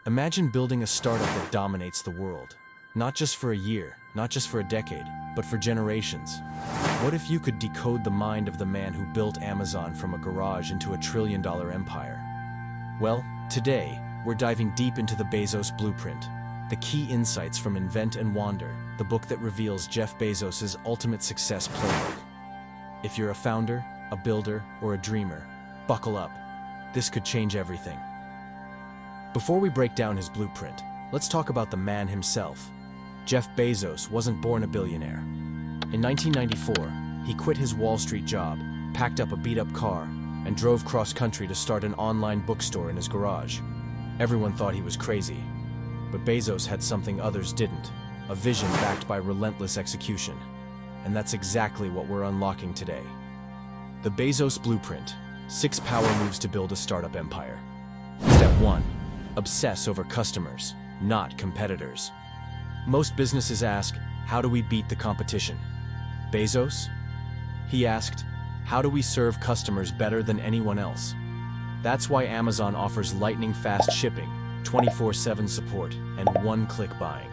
Imagine building a startup that dominates the world. Not just for a year, not just for a decade, but for generations. What if you could decode the mind of the man who built Amazon from a garage into a trillion-dollar empire? Well, today, we're diving deep into the Bezos Blueprint, the key insights from Invent and Wander, the book that reveals Jeff Bezos' ultimate success playbook. If you're a founder, a builder, or a dreamer, buckle up. This could change everything. Before we break down his blueprint, let's talk about the man himself. Jeff Bezos wasn't born a billionaire. In 1994, he quit his Wall Street job, packed up a beat-up car, and drove cross-country to start an online bookstore in his garage. Everyone thought he was crazy, but Bezos had something others didn't, a vision backed by relentless execution. And that's exactly what we're unlocking today. The Bezos Blueprint, 6 power moves to build a startup empire. Step 1. Obsess over customers, not competitors. Most businesses ask, how do we beat the competition? Bezos? He asked, how do we serve customers better than anyone else? That's why Amazon offers lightning-fast shipping, 24/7 support, and one-click buying.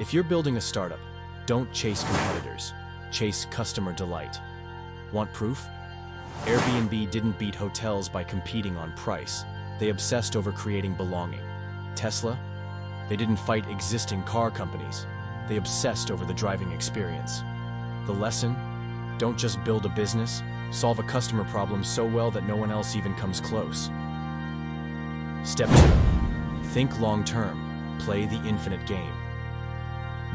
If you're building a startup, don't chase competitors, chase customer delight. Want proof? Airbnb didn't beat hotels by competing on price. They obsessed over creating belonging. Tesla? They didn't fight existing car companies. They obsessed over the driving experience. The lesson? Don't just build a business, solve a customer problem so well that no one else even comes close. Step 2. Think long-term. Play the infinite game.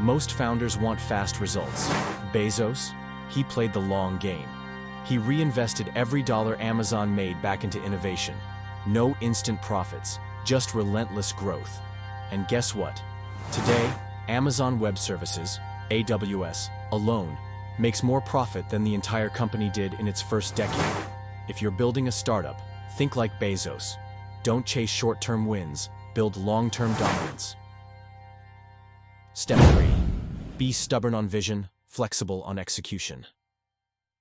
Most founders want fast results. Bezos? He played the long game. He reinvested every dollar Amazon made back into innovation. No instant profits, just relentless growth. And guess what? Today, Amazon Web Services, AWS, alone, makes more profit than the entire company did in its first decade. If you're building a startup, think like Bezos. Don't chase short-term wins, build long-term dominance. Step 3. Be stubborn on vision, flexible on execution.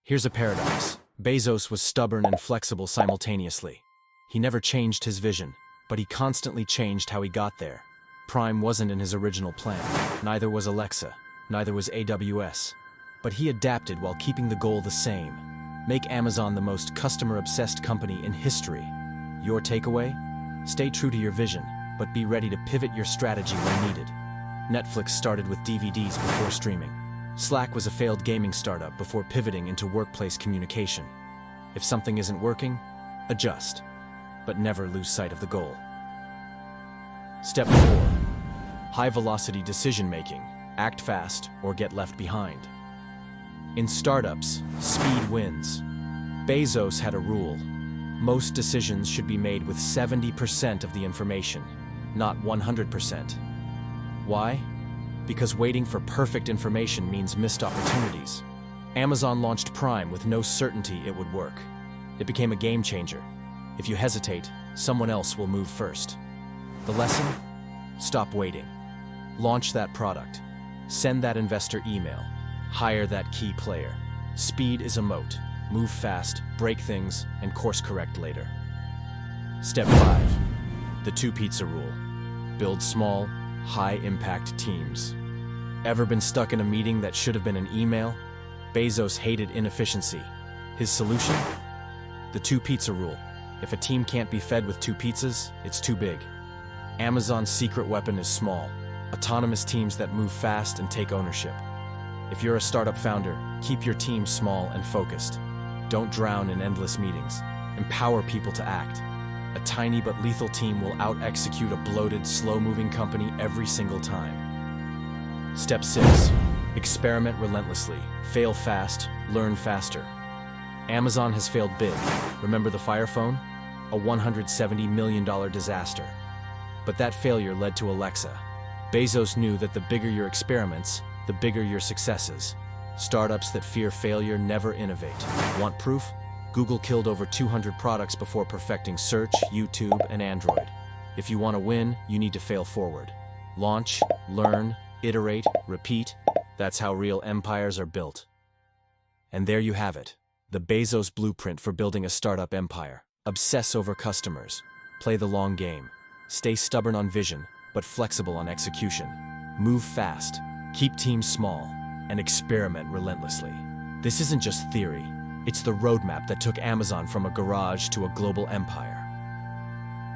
Here's a paradox. Bezos was stubborn and flexible simultaneously. He never changed his vision, but he constantly changed how he got there. Prime wasn't in his original plan, neither was Alexa, neither was AWS. But he adapted while keeping the goal the same. Make Amazon the most customer-obsessed company in history. Your takeaway? Stay true to your vision, but be ready to pivot your strategy when needed. Netflix started with DVDs before streaming. Slack was a failed gaming startup before pivoting into workplace communication. If something isn't working, adjust, but never lose sight of the goal. Step 4. High-velocity decision-making. Act fast or get left behind. In startups, speed wins. Bezos had a rule. Most decisions should be made with 70% of the information, not 100%. Why? Because waiting for perfect information means missed opportunities. Amazon launched Prime with no certainty it would work. It became a game changer. If you hesitate, someone else will move first. The lesson? Stop waiting. Launch that product. Send that investor email. Hire that key player. Speed is a moat. Move fast, break things, and course correct later. Step 5. The 2 pizza rule. Build small, high-impact teams. Ever been stuck in a meeting that should have been an email? Bezos hated inefficiency. His solution? The 2 pizza rule. If a team can't be fed with 2 pizzas, it's too big. Amazon's secret weapon is small. Autonomous teams that move fast and take ownership. If you're a startup founder, keep your team small and focused. Don't drown in endless meetings. Empower people to act. A tiny but lethal team will out-execute a bloated, slow-moving company every single time. Step 6. Experiment relentlessly. Fail fast, learn faster. Amazon has failed big. Remember the Fire Phone? A $170 million disaster. But that failure led to Alexa. Bezos knew that the bigger your experiments, the bigger your successes. Startups that fear failure never innovate. Want proof? Google killed over 200 products before perfecting search, YouTube, and Android. If you want to win, you need to fail forward. Launch, learn, iterate, repeat. That's how real empires are built. And there you have it. The Bezos Blueprint for building a startup empire. Obsess over customers. Play the long game. Stay stubborn on vision, but flexible on execution. Move fast, keep teams small, and experiment relentlessly. This isn't just theory. It's the roadmap that took Amazon from a garage to a global empire.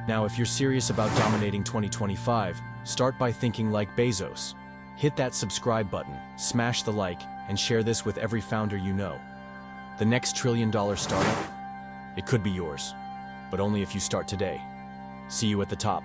Now, if you're serious about dominating 2025, start by thinking like Bezos. Hit that subscribe button, smash the like, and share this with every founder you know. The next trillion-dollar startup? It could be yours, but only if you start today. See you at the top.